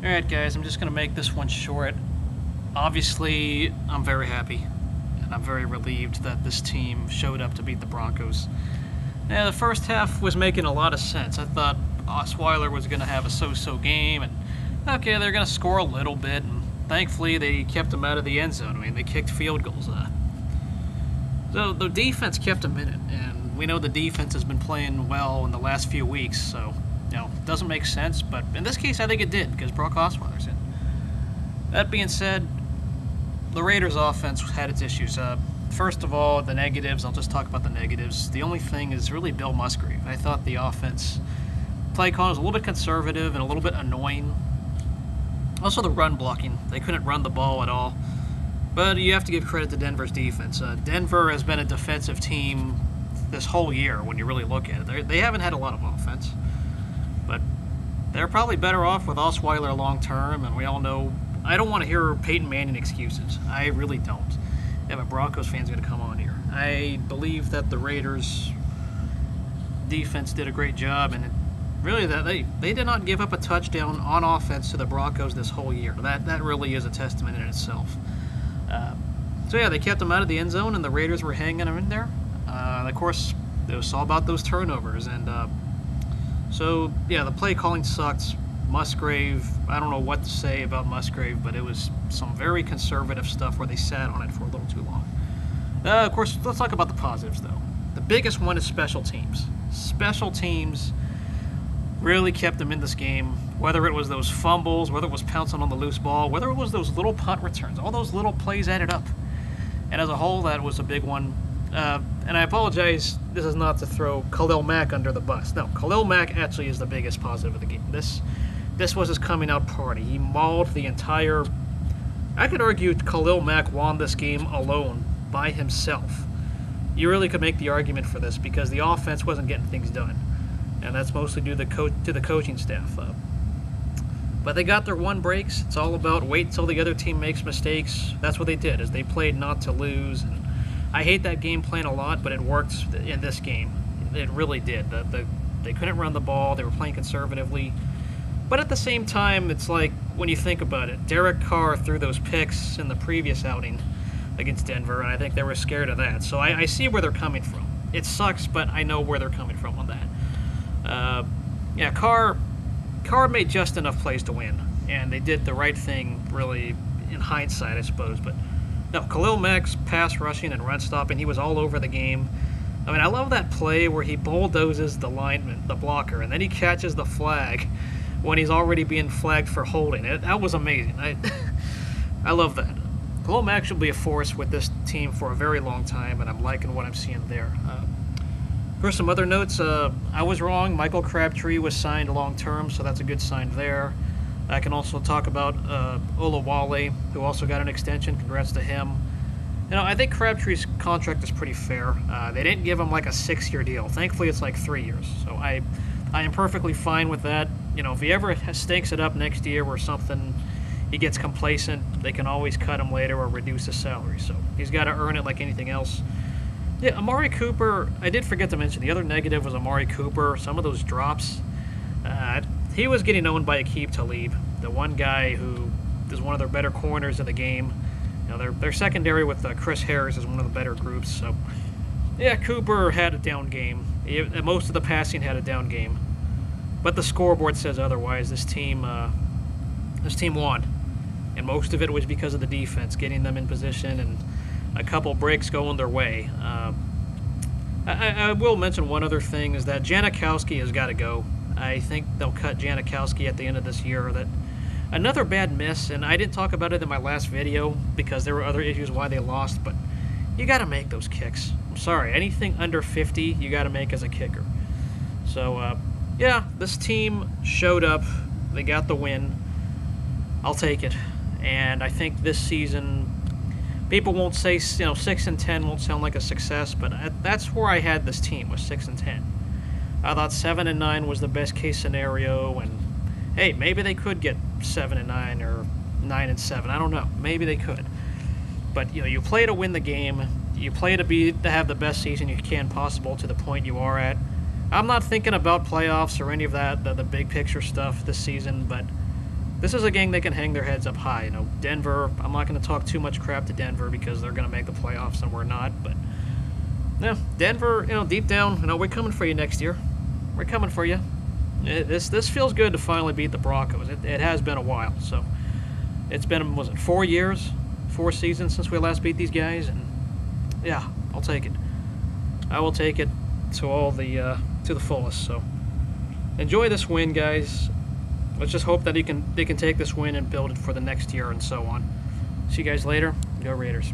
Alright guys, I'm just going to make this one short. Obviously, I'm very happy, and I'm very relieved that this team showed up to beat the Broncos. Yeah, the first half was making a lot of sense. I thought Osweiler was going to have a so-so game, and okay, they're going to score a little bit, and thankfully they kept them out of the end zone. I mean, they kicked field goals. So the defense kept them in it, and we know the defense has been playing well in the last few weeks, so it doesn't make sense, but in this case I think it did because Brock Osweiler's in. That being said, the Raiders' offense had its issues. First of all, the negatives. I'll just talk about the negatives. The only thing is really Bill Musgrave. I thought the offense play calling was a little bit conservative and a little bit annoying. Also, the run blocking. They couldn't run the ball at all. But you have to give credit to Denver's defense. Denver has been a defensive team this whole year when you really look at it. They haven't had a lot of offense. But they're probably better off with Osweiler long term, and we all know I don't want to hear Peyton Manning excuses. I really don't. If a Broncos fan's going to come on here, I believe that the Raiders' defense did a great job, and really that they did not give up a touchdown on offense to the Broncos this whole year. That really is a testament in itself. So yeah, they kept them out of the end zone, and the Raiders were hanging them in there. Of course, it was all about those turnovers, and so yeah, the play calling sucked. Musgrave, I don't know what to say about Musgrave, but it was some very conservative stuff where they sat on it for a little too long. Of course, let's talk about the positives, though. The biggest one is special teams. Special teams really kept them in this game, whether it was those fumbles, whether it was pouncing on the loose ball, whether it was those little punt returns. All those little plays added up. And as a whole, that was a big one. And I apologize, this is not to throw Khalil Mack under the bus. No, Khalil Mack actually is the biggest positive of the game. This was his coming out party. He mauled the entire... I could argue Khalil Mack won this game alone, by himself. You really could make the argument for this because the offense wasn't getting things done. And that's mostly due to the coaching staff. But they got their one breaks. It's all about wait till the other team makes mistakes. That's what they did, is they played not to lose. And I hate that game plan a lot, but it worked in this game. It really did. They couldn't run the ball. They were playing conservatively. But at the same time, it's like, when you think about it, Derek Carr threw those picks in the previous outing against Denver, and I think they were scared of that. So I see where they're coming from. It sucks, but I know where they're coming from on that. Yeah, Carr made just enough plays to win, and they did the right thing, really, in hindsight, I suppose. But no, Khalil Mack's pass rushing and run stopping, he was all over the game. I mean, I love that play where he bulldozes the lineman, the blocker, and then he catches the flag when he's already being flagged for holding. That was amazing. I love that. Khalil Mack should be a force with this team for a very long time, and I'm liking what I'm seeing there. For some other notes, I was wrong. Michael Crabtree was signed long-term, so that's a good sign there. I can also talk about Olawale, who also got an extension. Congrats to him. I think Crabtree's contract is pretty fair. They didn't give him like a 6-year deal. Thankfully, it's like 3 years. So I am perfectly fine with that. If he ever stinks it up next year or something, he gets complacent, they can always cut him later or reduce his salary. So he's got to earn it like anything else. Yeah, Amari Cooper, I did forget to mention, the other negative was Amari Cooper. Some of those drops, he was getting owned by Aqib Talib, the one guy who is one of their better corners in the game. Their secondary with Chris Harris is one of the better groups. So, yeah, Cooper had a down game. Most of the passing had a down game. But the scoreboard says otherwise. This team won. And most of it was because of the defense, getting them in position and a couple breaks going their way. I will mention one other thing, is that Janikowski has got to go. I think they'll cut Janikowski at the end of this year. Another bad miss, and I didn't talk about it in my last video because there were other issues why they lost, but you got to make those kicks. I'm sorry, anything under 50 you got to make as a kicker. So, yeah, this team showed up. They got the win. I'll take it. And I think this season, people won't say, 6-10 won't sound like a success, but that's where I had this team, was 6-10. I thought 7-9 was the best case scenario, and hey, maybe they could get 7-9 or 9-7. I don't know. Maybe they could. But you play to win the game. You play to have the best season you can possible to the point you are at. I'm not thinking about playoffs or any of that, the big picture stuff this season, but this is a game they can hang their heads up high. You know, Denver, I'm not going to talk too much crap to Denver because they're going to make the playoffs and we're not. But, no, Denver, you know, deep down, you know, we're coming for you next year. We're coming for you. This feels good to finally beat the Broncos. It has been a while. So, it's been, was it 4 years, 4 seasons since we last beat these guys? And, yeah, I'll take it. I will take it to the fullest. So, enjoy this win, guys. Let's just hope that they can take this win and build it for the next year and so on. See you guys later. Go Raiders.